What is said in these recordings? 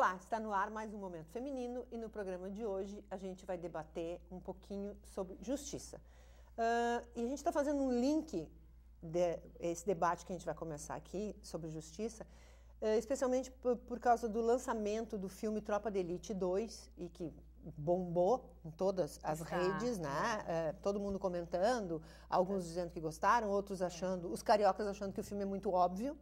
Olá, está no ar mais um Momento Feminino e no programa de hoje a gente vai debater um pouquinho sobre justiça. E a gente está fazendo um link desse debate que a gente vai começar aqui sobre justiça, especialmente por causa do lançamento do filme Tropa de Elite 2, e que bombou em todas as redes, né? Todo mundo comentando, alguns dizendo que gostaram, outros achando, os cariocas achando que o filme é muito óbvio,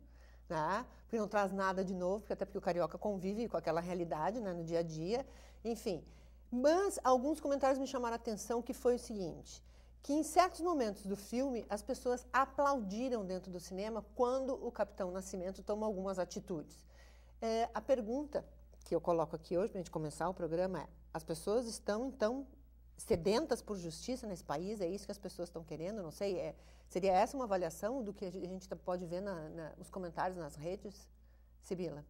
né? Porque não traz nada de novo, até porque o carioca convive com aquela realidade, né, no dia a dia, enfim. Mas alguns comentários me chamaram a atenção, que foi o seguinte, que em certos momentos do filme as pessoas aplaudiram dentro do cinema quando o Capitão Nascimento toma algumas atitudes. A pergunta que eu coloco aqui hoje, para a gente começar o programa, é: as pessoas estão, então, sedentas por justiça nesse país? É isso que as pessoas estão querendo? Não sei, seria essa uma avaliação do que a gente pode ver nos comentários nas redes? Sibila?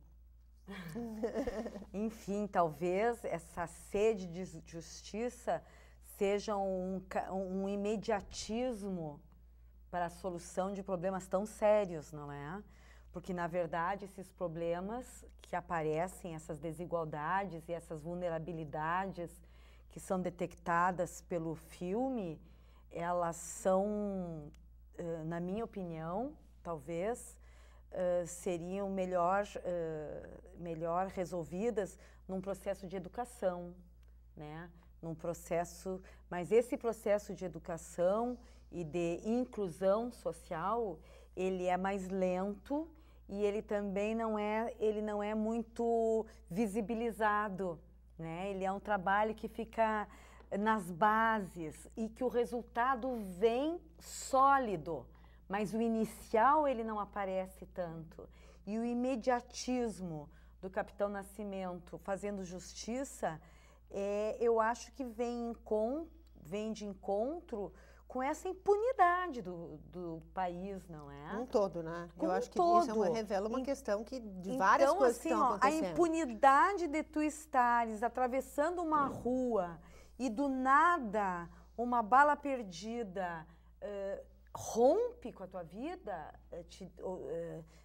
Enfim, talvez essa sede de justiça seja um imediatismo para a solução de problemas tão sérios, não é? Porque, na verdade, esses problemas que aparecem, essas desigualdades e essas vulnerabilidades que são detectadas pelo filme, elas são, na minha opinião, talvez, seriam melhor resolvidas num processo de educação, né? Mas esse processo de educação e de inclusão social, ele é mais lento e ele também não é muito visibilizado, né? Ele é um trabalho que fica nas bases e que o resultado vem sólido, mas o inicial ele não aparece tanto. E o imediatismo do Capitão Nascimento fazendo justiça, eu acho que vem de encontro com essa impunidade do país, não é? Um todo, né? Eu acho que isso revela uma questão de várias coisas que estão acontecendo. A impunidade de tu estares atravessando uma rua e do nada uma bala perdida rompe com a tua vida,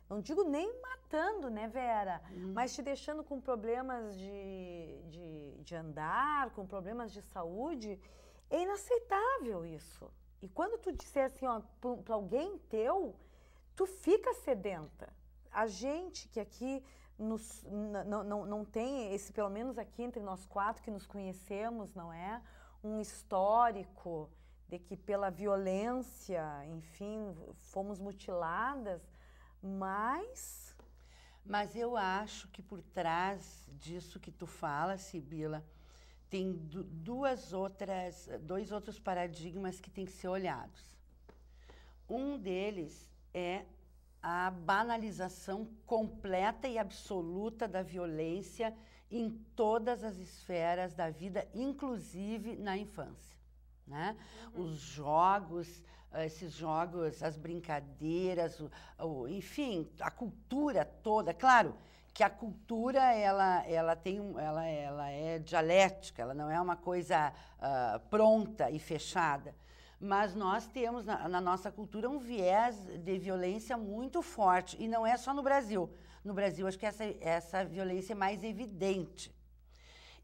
não digo nem matando, né, Vera? Mas te deixando com problemas de andar, com problemas de saúde. É inaceitável isso. E quando tu disser assim, ó, para alguém teu, tu fica sedenta. A gente que aqui não tem esse, pelo menos aqui entre nós quatro que nos conhecemos, não é? Um histórico de que pela violência, enfim, fomos mutiladas, mas eu acho que por trás disso que tu fala, Sibila, tem dois outros paradigmas que têm que ser olhados. Um deles é a banalização completa e absoluta da violência em todas as esferas da vida, inclusive na infância, né? Os jogos, esses jogos, as brincadeiras, enfim, a cultura toda, claro que a cultura ela é dialética, ela não é uma coisa pronta e fechada, mas nós temos na nossa cultura um viés de violência muito forte, e não é só no Brasil. No Brasil, acho que essa violência é mais evidente.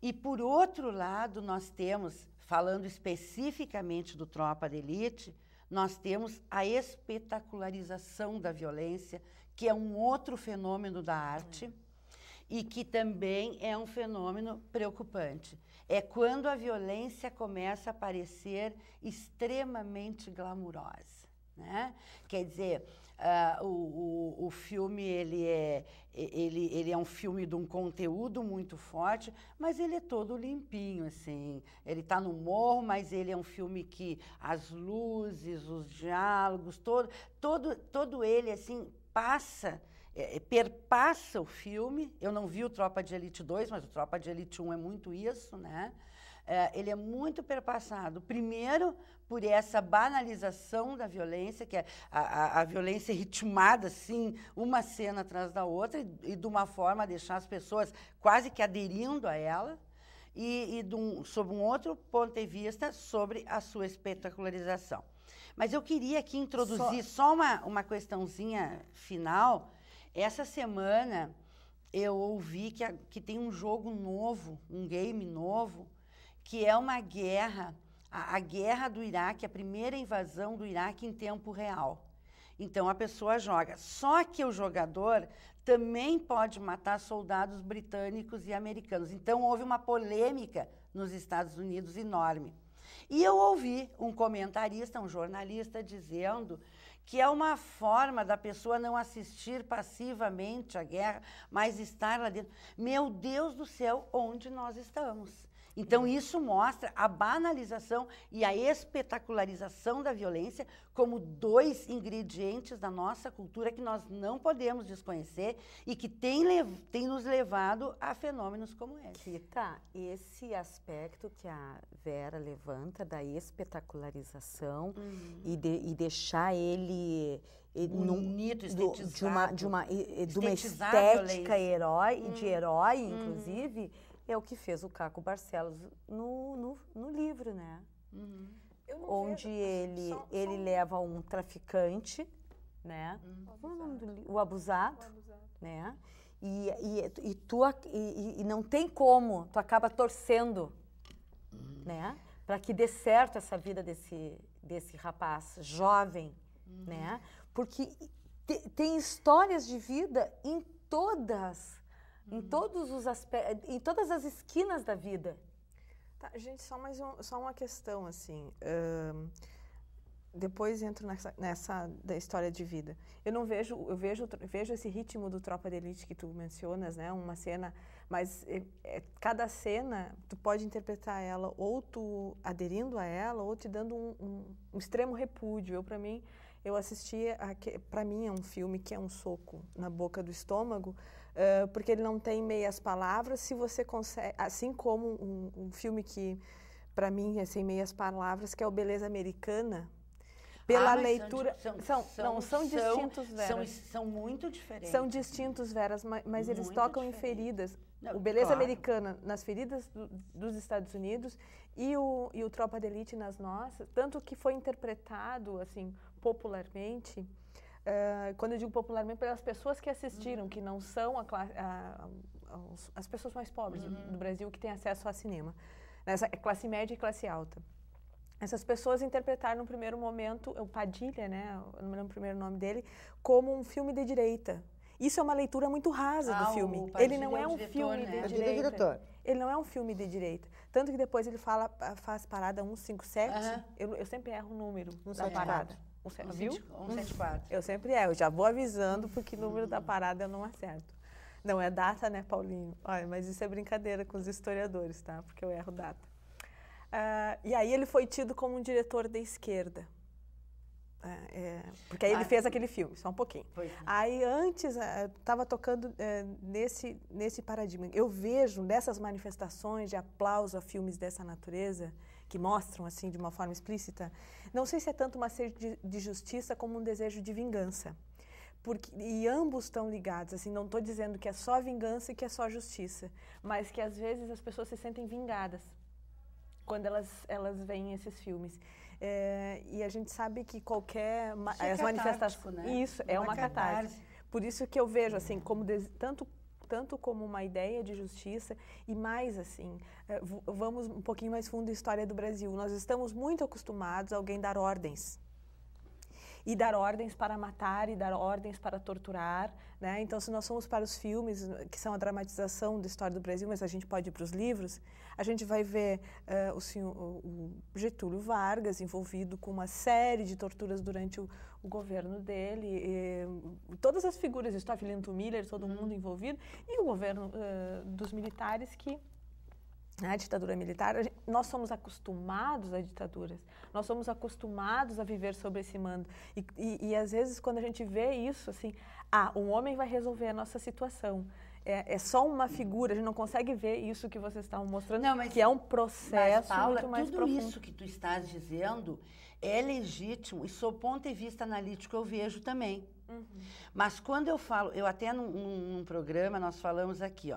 E, por outro lado, nós temos, falando especificamente do Tropa de Elite, nós temos a espetacularização da violência, que é um outro fenômeno da arte e que também é um fenômeno preocupante. É quando a violência começa a parecer extremamente glamurosa, né? Quer dizer, o filme ele é um filme de um conteúdo muito forte, mas ele é todo limpinho, assim. Ele está no morro, mas ele é um filme que as luzes, os diálogos, todo ele assim perpassa o filme. Eu não vi o Tropa de Elite 2, mas o Tropa de Elite 1 é muito isso, né? Ele é muito perpassado, primeiro por essa banalização da violência, que é a violência ritmada, assim, uma cena atrás da outra, e de uma forma a deixar as pessoas quase que aderindo a ela, sob um outro ponto de vista, sobre a sua espetacularização. Mas eu queria aqui introduzir só uma questãozinha final. Essa semana eu ouvi que tem um jogo novo, um game novo, que é uma guerra, a guerra do Iraque, a primeira invasão do Iraque em tempo real. Então, a pessoa joga. Só que o jogador também pode matar soldados britânicos e americanos. Então, houve uma polêmica nos Estados Unidos enorme. E eu ouvi um comentarista, um jornalista, dizendo que é uma forma da pessoa não assistir passivamente à guerra, mas estar lá dentro. Meu Deus do céu, onde nós estamos? Então, isso mostra a banalização e a espetacularização da violência como dois ingredientes da nossa cultura que nós não podemos desconhecer e que tem nos levado a fenômenos como esse. Tá, esse aspecto que a Vera levanta da espetacularização e deixar ele bonito, estetizado, de uma estetizar a estética de herói, inclusive, é o que fez o Caco Barcelos no livro, né? Onde ele leva um traficante, né? O abusado, né? E não tem como, tu acaba torcendo, né? Para que dê certo essa vida desse rapaz jovem, né? Porque tem histórias de vida em todos os aspectos, em todas as esquinas da vida. Tá, gente, só uma questão, assim. Depois entro nessa da história de vida. Eu vejo esse ritmo do Tropa de Elite que tu mencionas, né? Uma cena, mas cada cena tu pode interpretar ela ou tu aderindo a ela ou te dando um extremo repúdio. Para mim, eu assisti, para mim é um filme que é um soco na boca do estômago, porque ele não tem meias palavras. Se você consegue, assim como um filme que para mim é sem meias palavras, que é o Beleza Americana, pela leitura são distintos, Veras. São muito diferentes. São distintos, Veras, mas eles Muito tocam diferentes. em feridas. Não, o Beleza claro. Americana nas feridas dos Estados Unidos e o Tropa de Elite nas nossas, tanto que foi interpretado assim popularmente. Quando eu digo popularmente, pelas pessoas que assistiram, que não são as pessoas mais pobres do Brasil que têm acesso a cinema, nessa classe média e classe alta. Essas pessoas interpretaram no primeiro momento o Padilha, né, eu não me lembro o primeiro nome dele, como um filme de direita. Isso é uma leitura muito rasa do filme. Ele não é um filme de direita. Ele não é um filme de direita. Tanto que depois ele faz parada 157. Eu sempre erro o número da parada. Viu? 174. Eu sempre erro. Eu já vou avisando porque o número da parada eu não acerto. Não é data, né, Paulinho? Olha, mas isso é brincadeira com os historiadores, tá? Porque eu erro data. E aí ele foi tido como um diretor da esquerda. Porque aí ele fez aquele filme, só um pouquinho. Aí antes, estava tocando nesse paradigma. Eu vejo nessas manifestações de aplauso a filmes dessa natureza, que mostram assim de uma forma explícita, não sei se é tanto uma sede de justiça como um desejo de vingança. E ambos estão ligados, assim, não estou dizendo que é só vingança e que é só justiça, mas que às vezes as pessoas se sentem vingadas quando elas veem esses filmes. E a gente sabe que qualquer as manifestações, né? Isso é uma catarse. Por isso que eu vejo assim como tanto como uma ideia de justiça e mais assim, vamos um pouquinho mais fundo da história do Brasil. Nós estamos muito acostumados a alguém dar ordens. E dar ordens para matar, e dar ordens para torturar, né? Então, se nós formos para os filmes, que são a dramatização da história do Brasil, mas a gente pode ir para os livros, a gente vai ver o Getúlio Vargas envolvido com uma série de torturas durante o governo dele, todas as figuras, Stoffel Miller, todo mundo envolvido, e o governo dos militares que... A ditadura militar, nós somos acostumados a ditaduras, nós somos acostumados a viver sob esse mando. E às vezes, quando a gente vê isso, assim, um homem vai resolver a nossa situação. É só uma figura, a gente não consegue ver isso que vocês estavam mostrando, que é um processo Paula, muito mais tudo profundo. Isso que tu estás dizendo é legítimo, e sob ponto de vista analítico eu vejo também. Mas quando eu falo, eu até num programa nós falamos aqui,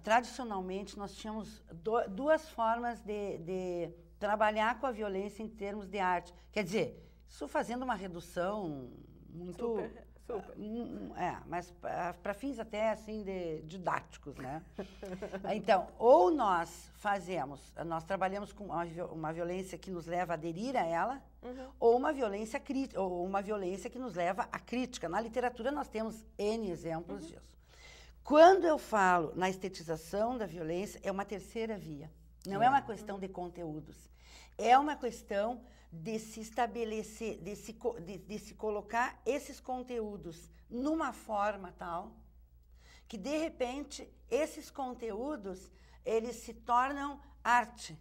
tradicionalmente nós tínhamos duas formas de trabalhar com a violência em termos de arte. Quer dizer, isso fazendo uma redução muito Super. Mas para fins até assim didáticos, né? Então, ou nós trabalhamos com uma violência que nos leva a aderir a ela, ou uma violência que nos leva à crítica. Na literatura nós temos N exemplos disso. Quando eu falo na estetização da violência, é uma terceira via. Não é uma questão de conteúdos. É uma questão de se estabelecer, de se colocar esses conteúdos numa forma tal que, de repente, esses conteúdos, eles se tornam arte.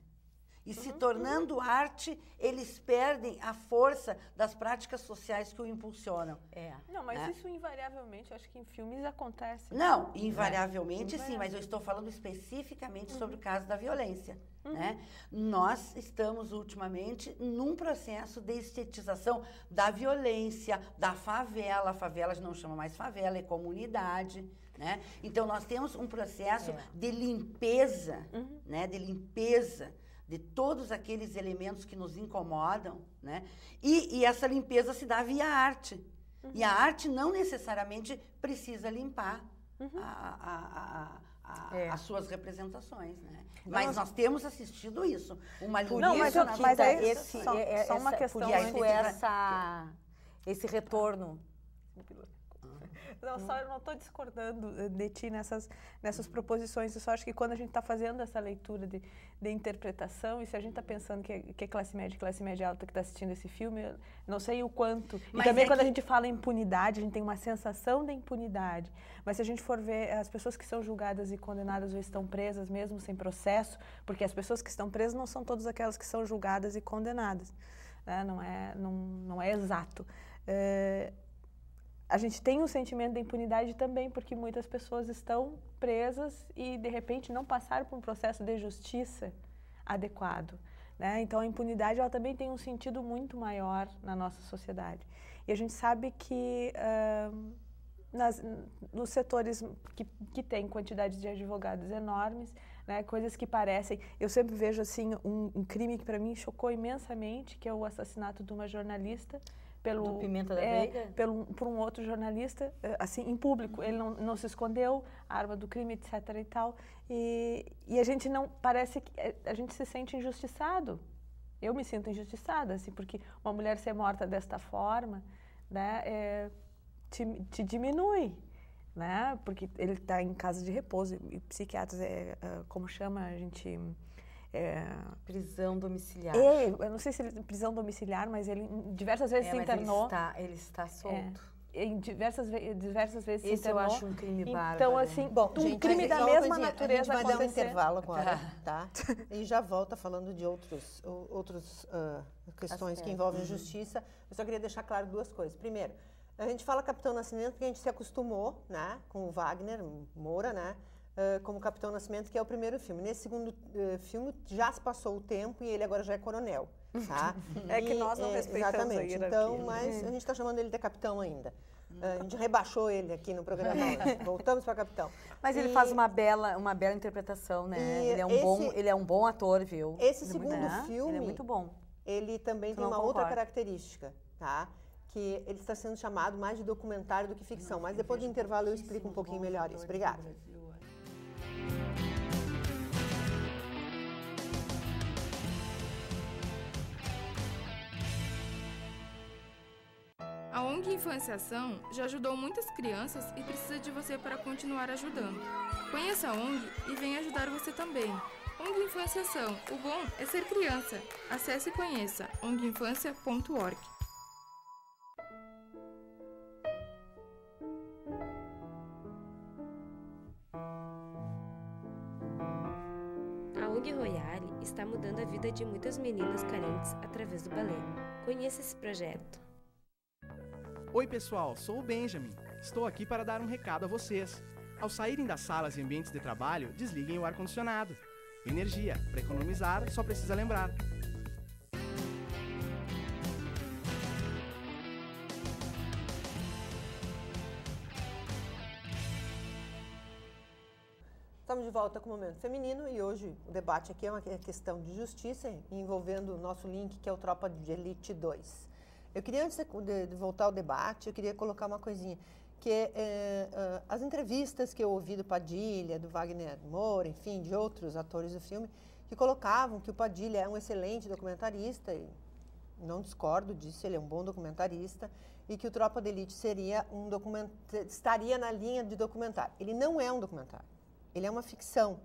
E se tornando arte, eles perdem a força das práticas sociais que o impulsionam. Não, mas isso invariavelmente, acho que em filmes acontece. Não, invariavelmente sim, mas eu estou falando especificamente sobre o caso da violência. Né? Nós estamos, ultimamente, num processo de estetização da violência, da favela. A favela não chama mais favela, é comunidade. Né? Então, nós temos um processo de limpeza, né? De limpeza de todos aqueles elementos que nos incomodam, né? E essa limpeza se dá via arte. E a arte não necessariamente precisa limpar as suas representações, né? Mas nós temos assistido isso. Uma limpeza só uma questão esse retorno. Não, só eu não estou discordando de ti nessas proposições. Eu só acho que quando a gente está fazendo essa leitura de interpretação, e se a gente está pensando que é classe média alta que está assistindo esse filme, eu não sei o quanto. Mas e também quando a gente fala em impunidade, a gente tem uma sensação de impunidade. Mas se a gente for ver, as pessoas que são julgadas e condenadas ou estão presas mesmo sem processo, porque as pessoas que estão presas não são todas aquelas que são julgadas e condenadas. Né? Não é exato. A gente tem um sentimento de impunidade também, porque muitas pessoas estão presas e, de repente, não passaram por um processo de justiça adequado. Né? Então, a impunidade ela também tem um sentido muito maior na nossa sociedade. E a gente sabe que nos setores que têm quantidades de advogados enormes, né, coisas que parecem... Eu sempre vejo assim, um crime que, para mim, chocou imensamente, que é o assassinato de uma jornalista, do Pimenta da Veiga? Por um outro jornalista, assim, em público. Ele não se escondeu, a arma do crime, etc. e tal. E a gente não... Parece que a gente se sente injustiçado. Eu me sinto injustiçada, assim, porque uma mulher ser morta desta forma, né, te diminui, né? Porque ele está em casa de repouso. E psiquiatras, como chama a gente... prisão domiciliar. Eu não sei se ele prisão domiciliar, mas ele diversas vezes se internou. Ele está solto. Em diversas vezes se internou. Eu acho um crime bárbaro. Então, assim, um crime da mesma natureza a gente vai dar um intervalo agora, tá? E já volta falando de outras questões que envolvem justiça. Eu só queria deixar claro duas coisas. Primeiro, a gente fala Capitão Nascimento porque a gente se acostumou, né, com o Wagner Moura, né? Como Capitão Nascimento, que é o primeiro filme. Nesse segundo filme já se passou o tempo e ele agora já é coronel, tá? Que nós não respeitamos exatamente. a hierarquia. Então, mas a gente está chamando ele de capitão ainda. A gente rebaixou ele aqui no programa. Voltamos para capitão. Mas ele faz uma bela interpretação, né? Ele é um bom ator, viu? Esse segundo filme, ele é muito bom. Ele também tem uma outra característica, tá? Que ele está sendo chamado mais de documentário do que ficção. Mas depois do intervalo eu explico um pouquinho melhor isso. Obrigada. A ONG Infância Ação já ajudou muitas crianças e precisa de você para continuar ajudando. Conheça a ONG e venha ajudar você também. ONG Infância Ação, o bom é ser criança. Acesse e conheça onginfancia.org. A ONG Royale está mudando a vida de muitas meninas carentes através do balé. Conheça esse projeto. Oi pessoal, sou o Benjamin. Estou aqui para dar um recado a vocês. Ao saírem das salas e ambientes de trabalho, desliguem o ar-condicionado. Energia, para economizar, só precisa lembrar. Estamos de volta com o Momento Feminino e hoje o debate aqui é uma questão de justiça envolvendo o nosso link, que é o Tropa de Elite 2. Eu queria, antes de voltar ao debate, eu queria colocar uma coisinha, que as entrevistas que eu ouvi do Padilha, do Wagner Moura, enfim, de outros atores do filme, que colocavam que o Padilha é um excelente documentarista, e não discordo disso, ele é um bom documentarista, e que o Tropa de Elite estaria na linha de documentário. Ele não é um documentário, ele é uma ficção.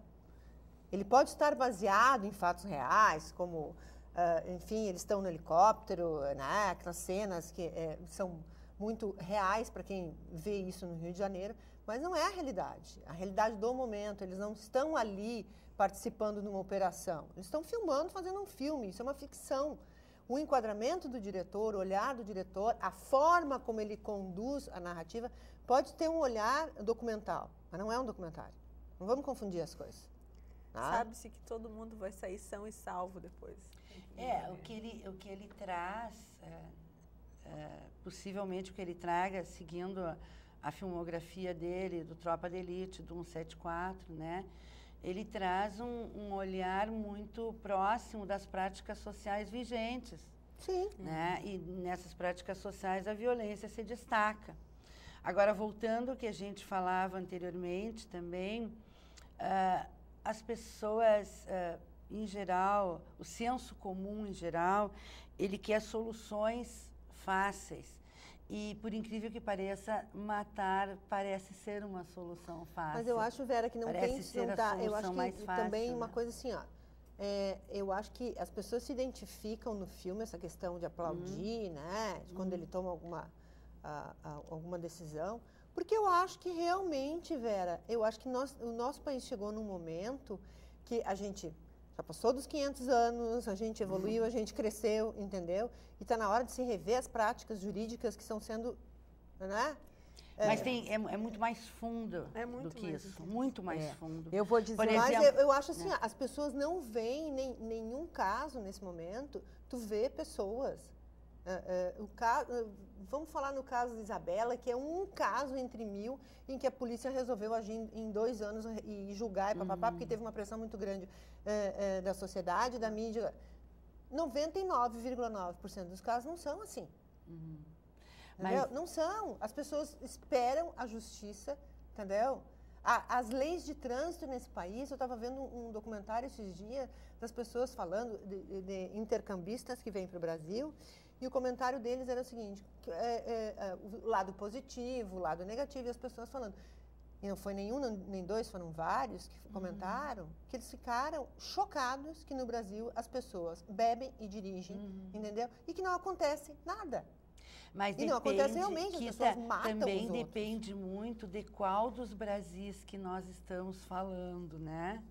Ele pode estar baseado em fatos reais, como, enfim, eles estão no helicóptero, né, aquelas cenas que são muito reais para quem vê isso no Rio de Janeiro, mas não é a realidade do momento. Eles não estão ali participando de uma operação, eles estão filmando, fazendo um filme, isso é uma ficção. O enquadramento do diretor, o olhar do diretor, a forma como ele conduz a narrativa, pode ter um olhar documental, mas não é um documentário. Não vamos confundir as coisas. Ah? Sabe-se que todo mundo vai sair são e salvo depois. O que ele traz, possivelmente o que ele traga, seguindo a filmografia dele, do Tropa de Elite, do 174, né? Ele traz um olhar muito próximo das práticas sociais vigentes. Sim. Né? E nessas práticas sociais a violência se destaca. Agora, voltando ao que a gente falava anteriormente também, as pessoas, em geral, o senso comum em geral, ele quer soluções fáceis. E, por incrível que pareça, matar parece ser uma solução fácil. Mas eu acho, Vera, que não parece tem... ser não a tá, solução eu acho que mais fácil, também uma né? coisa assim, ó. Eu acho que as pessoas se identificam no filme, essa questão de aplaudir, né? Quando ele toma alguma decisão. Porque eu acho que realmente, Vera, eu acho que o nosso país chegou num momento que a gente já passou dos 500 anos, a gente evoluiu, a gente cresceu, entendeu? E está na hora de se rever as práticas jurídicas que estão sendo, né? Mas é muito mais fundo do que mais isso, muito mais fundo. Eu vou dizer, Por Mas exemplo, eu acho assim, as pessoas não veem nenhum caso nesse momento, tu vê pessoas. Vamos falar no caso de Isabela, que é um caso entre 1000 em que a polícia resolveu agir em 2 anos e julgar, porque teve uma pressão muito grande da sociedade, da mídia. 99,9% dos casos não são assim. Mas não são. As pessoas esperam a justiça, entendeu? As leis de trânsito nesse país, eu estava vendo um documentário esses dias das pessoas falando de intercambistas que vêm para o Brasil, e o comentário deles era o seguinte, o lado positivo, o lado negativo, e as pessoas falando. E não foi nenhum, nem dois, foram vários que comentaram que eles ficaram chocados que no Brasil as pessoas bebem e dirigem, entendeu? E que não acontece nada. Mas e não acontece realmente, as pessoas matam também os outros. depende muito de qual dos Brasis que nós estamos falando, né?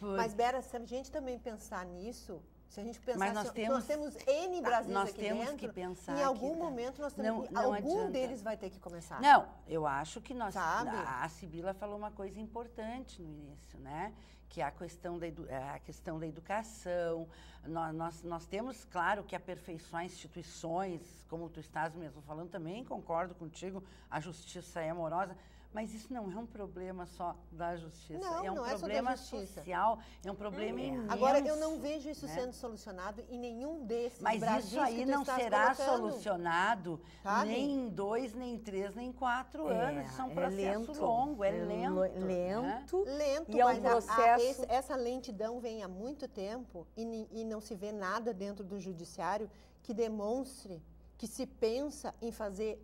Mas, Vera, se a gente também pensar nisso, se a gente pensar Mas nós temos N Brasis nós aqui temos dentro, que pensar em algum que, momento nós temos, não algum adianta. deles vai ter que começar. Não, eu acho que nós... Sabe? A Sibila falou uma coisa importante no início, né? Que é a questão da educação. Nós temos, claro, que aperfeiçoar instituições, como tu estás mesmo falando, também concordo contigo, a justiça é amorosa, mas isso não é um problema só da justiça, é um problema social, é um problema imenso. Agora, eu não vejo isso né? sendo solucionado em nenhum desses Mas Brasis isso aí que tu não estás será colocando. solucionado Sabe? nem em 2, nem 3, nem 4 anos. Isso é um processo lento, longo, é lento. Lento. Né? Lento, E é um mas processo... essa lentidão vem há muito tempo e não se vê nada dentro do judiciário que demonstre que se pensa em fazer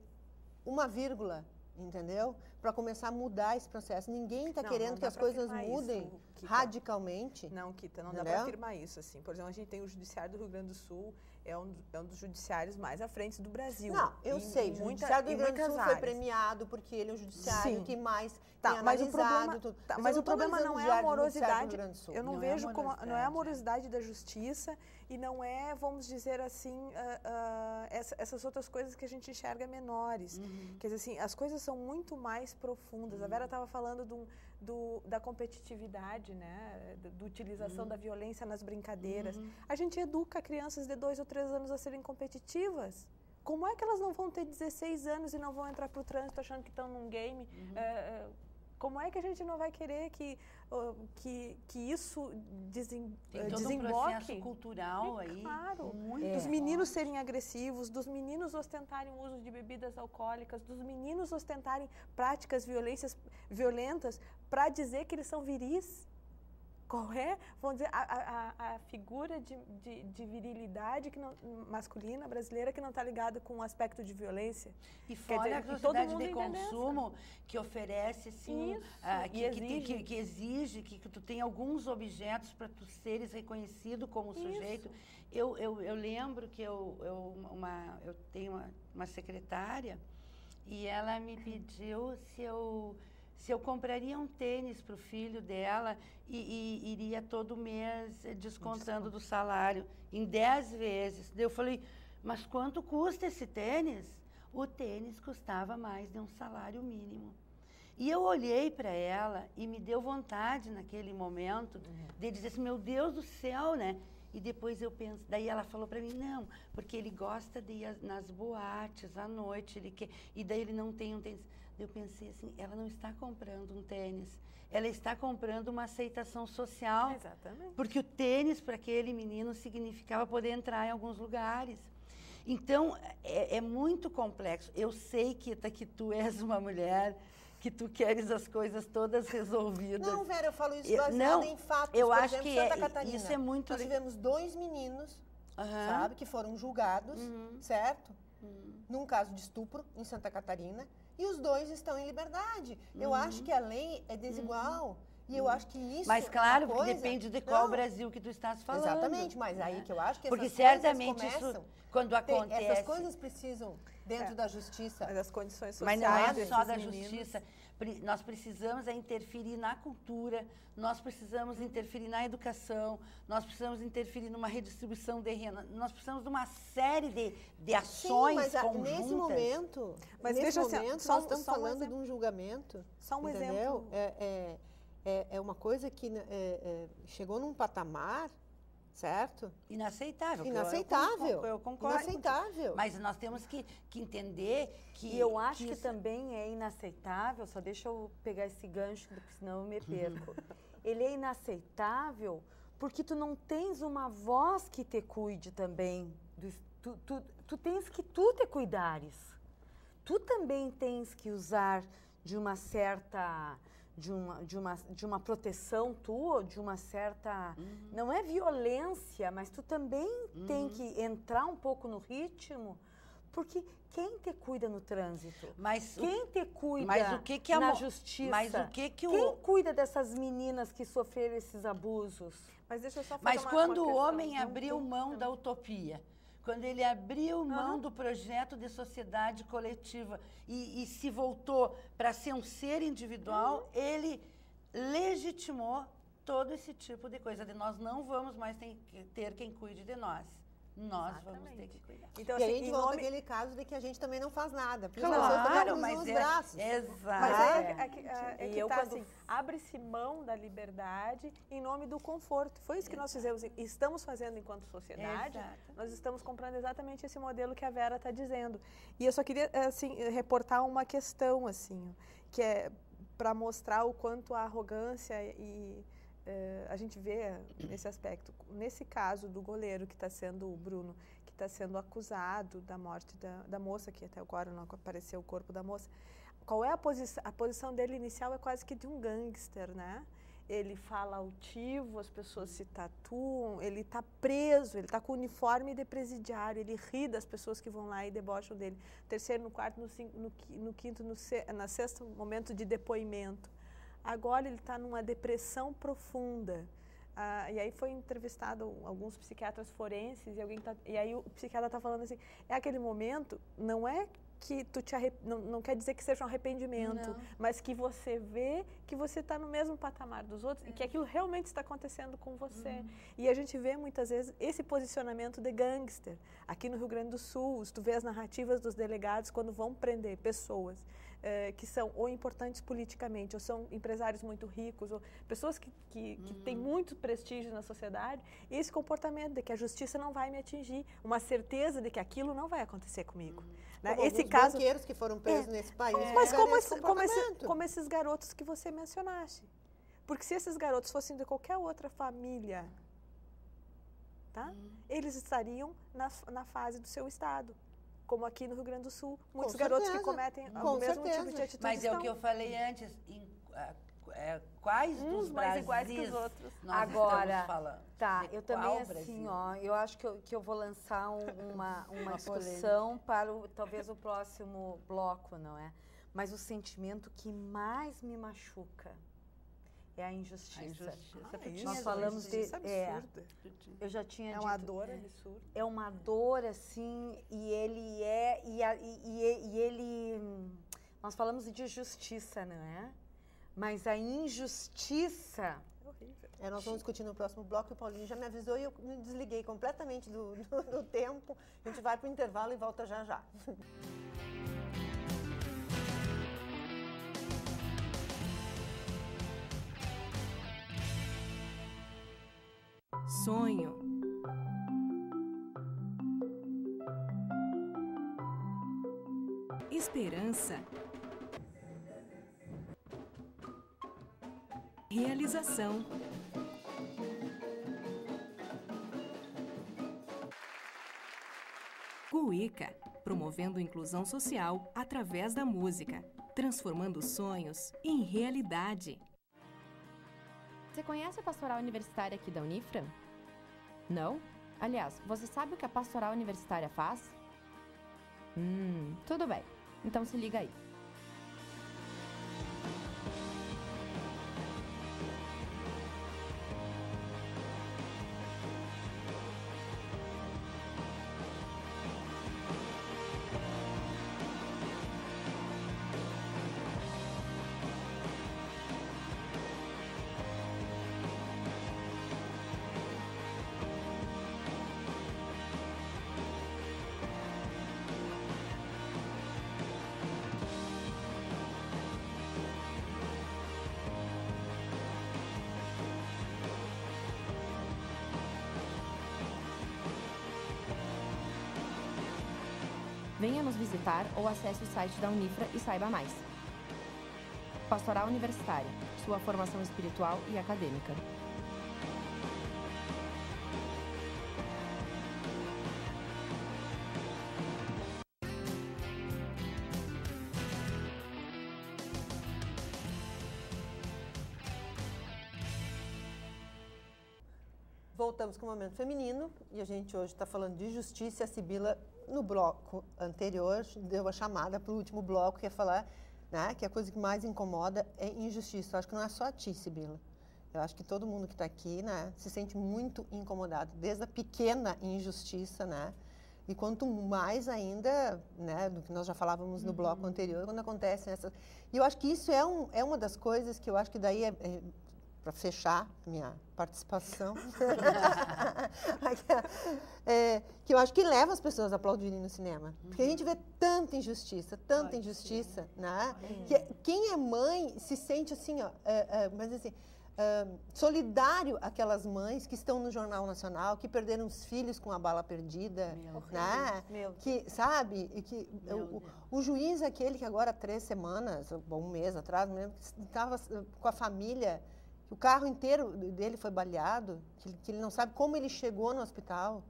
uma vírgula, entendeu? Para começar a mudar esse processo. Ninguém está querendo que as coisas mudem radicalmente. Não, Kita, não dá Entendeu? para afirmar isso. Assim. Por exemplo, a gente tem o Judiciário do Rio Grande do Sul, é um dos judiciários mais à frente do Brasil. Não, eu sei, o Judiciário do Rio Grande do Sul foi premiado porque ele é o judiciário que mais tem mas o problema, analisado tudo. mas o problema não é a morosidade. Eu Eu não vejo como não é a morosidade da justiça e não é, vamos dizer assim, essas outras coisas que a gente enxerga menores. Quer dizer assim, as coisas são muito mais profundas. A Vera estava falando da competitividade, né? Da utilização da violência nas brincadeiras. A gente educa crianças de 2 ou 3 anos a serem competitivas. Como é que elas não vão ter 16 anos e não vão entrar para o trânsito achando que estão num game? Como é que a gente não vai querer que isso Tem todo um desemboque? processo cultural aí. Claro, Muito dos meninos forte. serem agressivos, dos meninos ostentarem o uso de bebidas alcoólicas, dos meninos ostentarem práticas violentas para dizer que eles são viris. Qual é, vamos dizer, a figura de virilidade masculina brasileira que não está ligada com o aspecto de violência? E fora a sociedade de consumo que oferece, assim, que exige que tu tenha alguns objetos para tu seres reconhecido como sujeito. Eu lembro que eu tenho uma secretária e ela me pediu se eu compraria um tênis para o filho dela e iria todo mês descontando do salário em 10 vezes. Daí eu falei, mas quanto custa esse tênis? O tênis custava mais de um salário mínimo. E eu olhei para ela e me deu vontade naquele momento de dizer assim, meu Deus do céu, né? E depois eu penso, daí ela falou para mim, não, porque ele gosta de ir nas boates à noite, e daí ele não tem um tênis. Eu pensei assim, ela não está comprando um tênis, ela está comprando uma aceitação social. Exatamente. Porque o tênis para aquele menino significava poder entrar em alguns lugares. Então, é muito complexo. Eu sei que tu és uma mulher, que tu queres as coisas todas resolvidas. Não, Vera, eu falo isso baseado em fatos. Eu Por acho exemplo, que Santa Catarina. isso é muito... Nós tivemos 2 meninos, sabe, que foram julgados, certo? Num caso de estupro em Santa Catarina. E os 2 estão em liberdade. Eu acho que a lei é desigual. E eu acho que isso Mas claro, é uma coisa... porque depende de qual Brasil que tu estás falando. Exatamente, mas aí que eu acho que porque essas certamente coisas começam, isso, quando acontece... essas coisas precisam, dentro da justiça... Mas as condições Mas sociais não é desses só da meninos. justiça. Nós precisamos interferir na cultura, nós precisamos interferir na educação, nós precisamos interferir numa redistribuição de renda, nós precisamos de uma série de ações conjuntas. Nesse momento, Mas nesse veja assim, momento só nós estamos um falando exemplo. de um julgamento, Só um entendeu? exemplo. É uma coisa que chegou num patamar, certo? Inaceitável. Inaceitável. Eu concordo. Inaceitável. Mas nós temos que entender que... E eu acho que isso... também é inaceitável, só deixa eu pegar esse gancho, porque senão eu me perco. Ele é inaceitável porque tu não tens uma voz que te cuide também. Tu tens que tu te cuidares. Tu também tens que usar de uma certa... De uma proteção tua, de uma certa... Não é violência, mas tu também tem que entrar um pouco no ritmo, porque quem te cuida no trânsito? Quem te cuida na justiça? Mas o que Quem cuida dessas meninas que sofreram esses abusos? Mas deixa eu só fazer Mas quando o questão. homem abriu mão da utopia, quando ele abriu mão do projeto de sociedade coletiva e se voltou para ser um ser individual, ele legitimou todo esse tipo de coisa. Nós não vamos mais ter quem cuide de nós. Nós vamos ter que cuidar. Então, E aí a assim, gente volta àquele caso de que a gente também não faz nada. Porque Claro, as pessoas também mas cruzam os braços. Exato. Mas E que eu tá quando- assim, abre-se mão da liberdade em nome do conforto. Foi isso que nós fizemos e estamos fazendo enquanto sociedade. Exato. Nós estamos comprando exatamente esse modelo que a Vera está dizendo. E eu só queria assim reportar uma questão assim, que é para mostrar o quanto a arrogância e a gente vê nesse aspecto. Nesse caso do goleiro que está sendo o Bruno, que está sendo acusado da morte da moça, que até agora não apareceu o corpo da moça. Qual é a posição? A posição dele inicial é quase que de um gangster, né? Ele fala altivo, as pessoas se tatuam, ele está preso, ele está com o uniforme de presidiário, ele ri das pessoas que vão lá e debocham dele. Terceiro, no quarto, no quinto, na sexto momento de depoimento. Agora ele está numa depressão profunda. E aí foi entrevistado alguns psiquiatras forenses e aí o psiquiatra está falando assim, é aquele momento, não é que não quer dizer que seja um arrependimento, mas que você vê que você está no mesmo patamar dos outros e que aquilo realmente está acontecendo com você. E a gente vê muitas vezes esse posicionamento de gangster. Aqui no Rio Grande do Sul, tu vê as narrativas dos delegados quando vão prender pessoas que são ou importantes politicamente, ou são empresários muito ricos, ou pessoas que têm muito prestígio na sociedade, esse comportamento de que a justiça não vai me atingir, uma certeza de que aquilo não vai acontecer comigo. Né? Como Esse alguns caso banqueiros que foram presos nesse país. Mas tiveram como esses garotos que você mencionaste. Porque se esses garotos fossem de qualquer outra família, tá? Eles estariam na fase do seu estado. Como aqui no Rio Grande do Sul, muitos garotos que cometem o mesmo tipo de atitude. Mas é o que eu falei antes, quais dos mais iguais que Brasis os outros. nós Agora, estamos falando? tá, De eu também qual assim, Brasil? ó, eu acho que eu vou lançar uma discussão para talvez o próximo bloco, não é? Mas o sentimento que mais me machuca é a injustiça. Nós falamos de eu já tinha dito. É uma dor absurda. É uma dor assim, e ele nós falamos de justiça, não é? Mas a injustiça É horrível. Nós vamos discutir no próximo bloco, o Paulinho já me avisou e eu me desliguei completamente do tempo. A gente vai para o intervalo e volta já já. Sonho. Esperança. Realização. Cuíca, promovendo inclusão social através da música, transformando sonhos em realidade. Você conhece a pastoral universitária aqui da Unifran? Não? Aliás, você sabe o que a pastoral universitária faz? Tudo bem. Então se liga aí. Venha nos visitar ou acesse o site da Unifra e saiba mais. Pastoral Universitária, sua formação espiritual e acadêmica. Voltamos com o Momento Feminino e a gente hoje está falando de justiça. A Sibila, no bloco anterior, deu a chamada para o último bloco, que é falar, né, que a coisa que mais incomoda é injustiça. Eu acho que não é só a ti, Sibila. Eu acho que todo mundo que está aqui, né, se sente muito incomodado, desde a pequena injustiça, né, e quanto mais ainda, né, do que nós já falávamos no bloco anterior, quando acontecem essas... E eu acho que isso é uma das coisas que eu acho que daí para fechar minha participação, que eu acho que leva as pessoas a aplaudirem no cinema. Porque a gente vê tanta injustiça, né? Que quem é mãe se sente assim, ó, mas assim, solidário àquelas mães que estão no Jornal Nacional, que perderam os filhos com a bala perdida, né? Que, sabe? E que o juiz aquele que agora 3 semanas, um mês atrás, estava com a família, o carro inteiro dele foi baleado, que ele não sabe como ele chegou no hospital,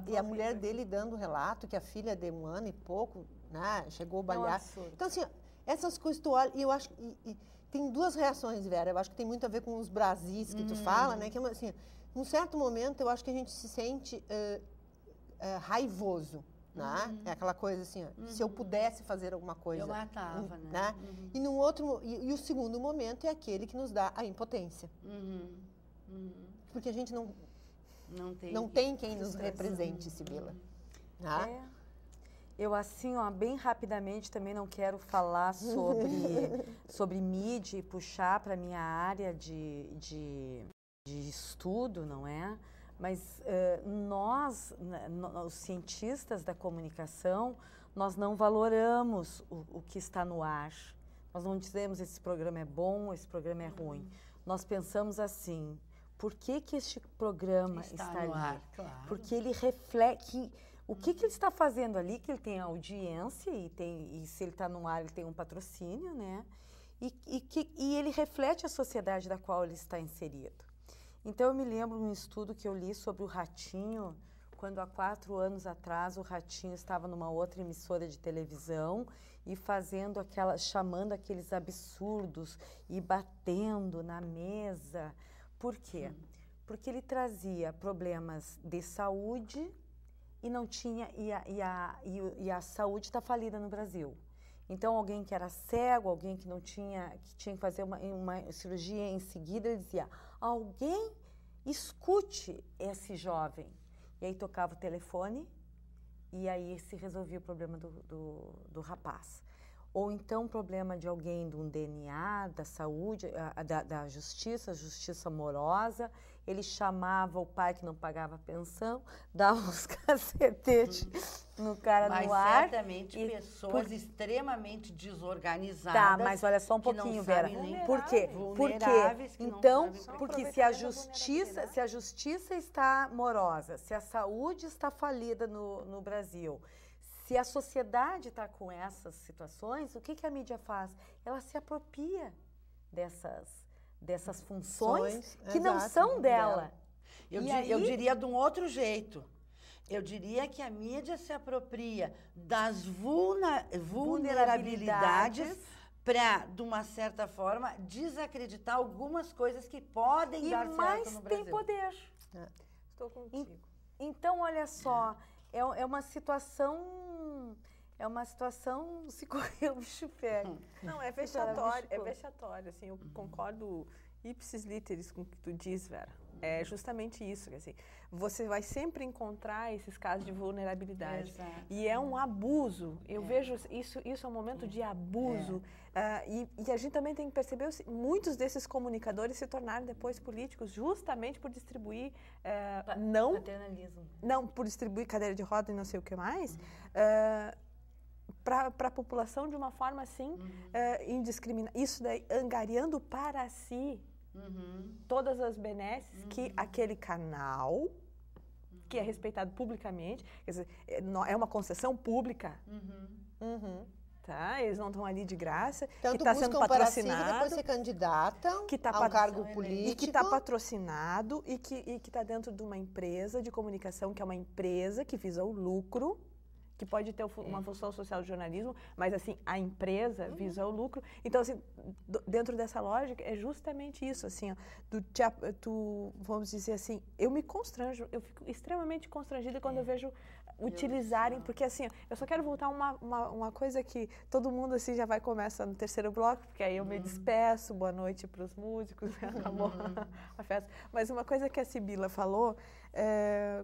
e a mulher dele dando relato que a filha de 1 ano e pouco, né, chegou baleada. Então, assim, essas coisas tu olha, e eu acho que tem 2 reações, Vera, eu acho que tem muito a ver com os Brasis que tu fala, né, que assim, num certo momento eu acho que a gente se sente raivoso. Né? É aquela coisa assim, ó, se eu pudesse fazer alguma coisa. Eu matava, né? E num outro, e o segundo momento é aquele que nos dá a impotência. Porque a gente não tem quem nos represente, Sibila. Eu assim, ó, bem rapidamente também não quero falar sobre mídia e puxar para minha área de estudo, não é? Mas nós, os cientistas da comunicação, nós não valoramos o que está no ar. Nós não dizemos esse programa é bom, esse programa é ruim. Nós pensamos assim, por que este programa está no ali? ar, claro. Porque ele reflete o que ele está fazendo ali, que ele tem audiência e se ele está no ar ele tem um patrocínio, né? E ele reflete a sociedade da qual ele está inserido. Então eu me lembro de um estudo que eu li sobre o Ratinho, quando há 4 anos atrás o Ratinho estava numa outra emissora de televisão e chamando aqueles absurdos e batendo na mesa. Por quê? Porque ele trazia problemas de saúde e não tinha e a saúde está falida no Brasil. Então alguém que era cego, alguém que não tinha que fazer uma cirurgia em seguida, ele dizia: alguém escute esse jovem. E aí tocava o telefone e aí se resolvia o problema do rapaz. Ou então problema de alguém de um DNA, da saúde, da justiça amorosa, ele chamava o pai que não pagava pensão, dava uns cacetetes no cara no ar. Mas certamente pessoas extremamente desorganizadas. Tá, mas olha só um pouquinho, Vera. Por quê? Então, porque se a justiça está morosa, se a saúde está falida no Brasil, se a sociedade está com essas situações, o que a mídia faz? Ela se apropria dessas funções que não são dela. Eu diria de um outro jeito. Eu diria que a mídia se apropria das vulnerabilidades para, de uma certa forma, desacreditar algumas coisas que podem dar certo no Brasil. E mais tem poder. Estou contigo. Então, olha só, é uma situação... se correr o bicho pega. Não, é vexatório, assim, eu concordo ipsis literis com o que tu diz, Vera. É justamente isso, quer dizer, você vai sempre encontrar esses casos de vulnerabilidade. Exato. E é um abuso. Eu vejo isso é um momento de abuso. E a gente também tem que perceber, muitos desses comunicadores se tornaram depois políticos justamente por distribuir, não por distribuir cadeira de roda e não sei o que mais, para a população de uma forma assim, indiscriminada. Isso daí, angariando para si todas as benesses que aquele canal, que é respeitado publicamente, quer dizer, é uma concessão pública, tá? Eles não estão ali de graça, tanto que está sendo patrocinado, depois ser candidata que tá a um cargo político. E que está patrocinado e que está dentro de uma empresa de comunicação, que é uma empresa que visa o lucro, que pode ter uma função social de jornalismo, mas, assim, a empresa visa o lucro. Então, assim, dentro dessa lógica, é justamente isso, assim, ó, vamos dizer assim, eu me constranjo, eu fico extremamente constrangida quando eu vejo utilizarem, porque, assim, eu só quero voltar uma coisa que todo mundo, assim, já vai começar no terceiro bloco, porque aí eu me despeço, boa noite para os músicos, acabou a festa. Mas uma coisa que a Sibila falou,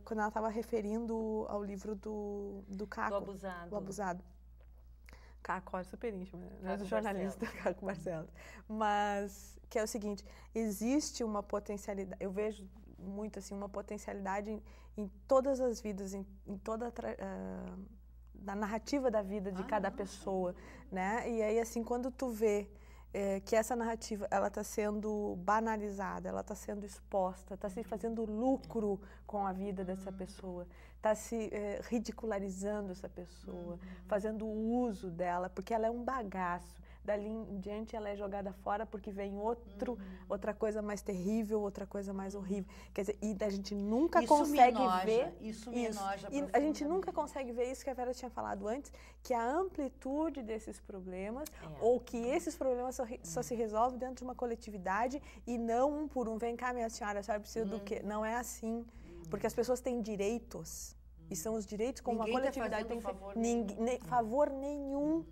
quando ela estava referindo ao livro do Caco. Do Abusado. Caco é super íntimo, né? Do jornalista Caco Barcelos. Mas, que é o seguinte, existe uma potencialidade, eu vejo muito, assim, uma potencialidade em todas as vidas, em toda na narrativa da vida de cada pessoa, né? E aí, assim, quando tu vê que essa narrativa, ela está sendo banalizada, ela está sendo exposta, está se fazendo lucro com a vida dessa pessoa, está se ridicularizando essa pessoa, fazendo uso dela, porque ela é um bagaço. Dali em diante ela é jogada fora porque vem outra coisa mais terrível, outra coisa mais horrível. Quer dizer, e a gente nunca consegue ver isso. Me enoja e a gente nunca consegue ver isso que a Vera tinha falado antes, que a amplitude desses problemas, ou que esses problemas só se resolvem dentro de uma coletividade e não um por um. Vem cá, minha senhora, a senhora precisa do quê? Não é assim. Porque as pessoas têm direitos. E são os direitos como Ninguém uma coletividade tem favor nenhum.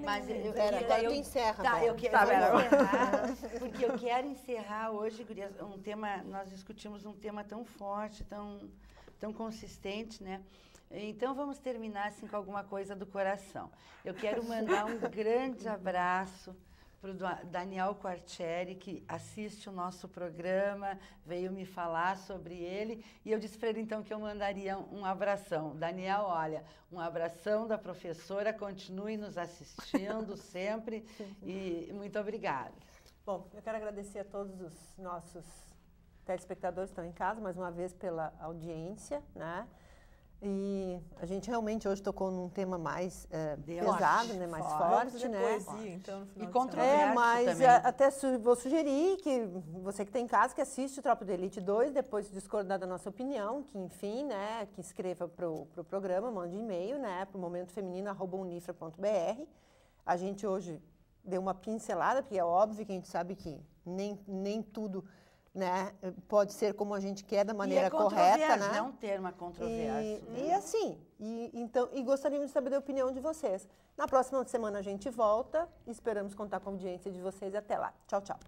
Mas eu encerro. Tá, eu quero encerrar, porque eu quero encerrar hoje, gurias, um tema, nós discutimos um tema tão forte, tão consistente, né? Então vamos terminar assim com alguma coisa do coração. Eu quero mandar um grande abraço para o Daniel Quartieri, que assiste o nosso programa, veio me falar sobre ele, e eu disse para ele, então, que eu mandaria um abração. Daniel, olha, um abração da professora, continue nos assistindo sempre, e muito obrigada. Bom, eu quero agradecer a todos os nossos telespectadores que estão em casa, mais uma vez, pela audiência, né? E a gente realmente hoje tocou num tema mais pesado, né? Mais forte, né? Poesia, então, no final E controverso mas também. até vou sugerir que você que tem em casa, que assiste o Tropa de Elite 2, depois de discordar da nossa opinião, que enfim, né? Que escreva para o programa, mande e-mail, né? Para o momentofeminino@unifra.br. A gente hoje deu uma pincelada, porque é óbvio que a gente sabe que nem tudo, né, pode ser como a gente quer da maneira correta, né? É um termo controverso. E assim, então, gostaríamos de saber a opinião de vocês. Na próxima semana a gente volta. Esperamos contar com a audiência de vocês. Até lá. Tchau, tchau.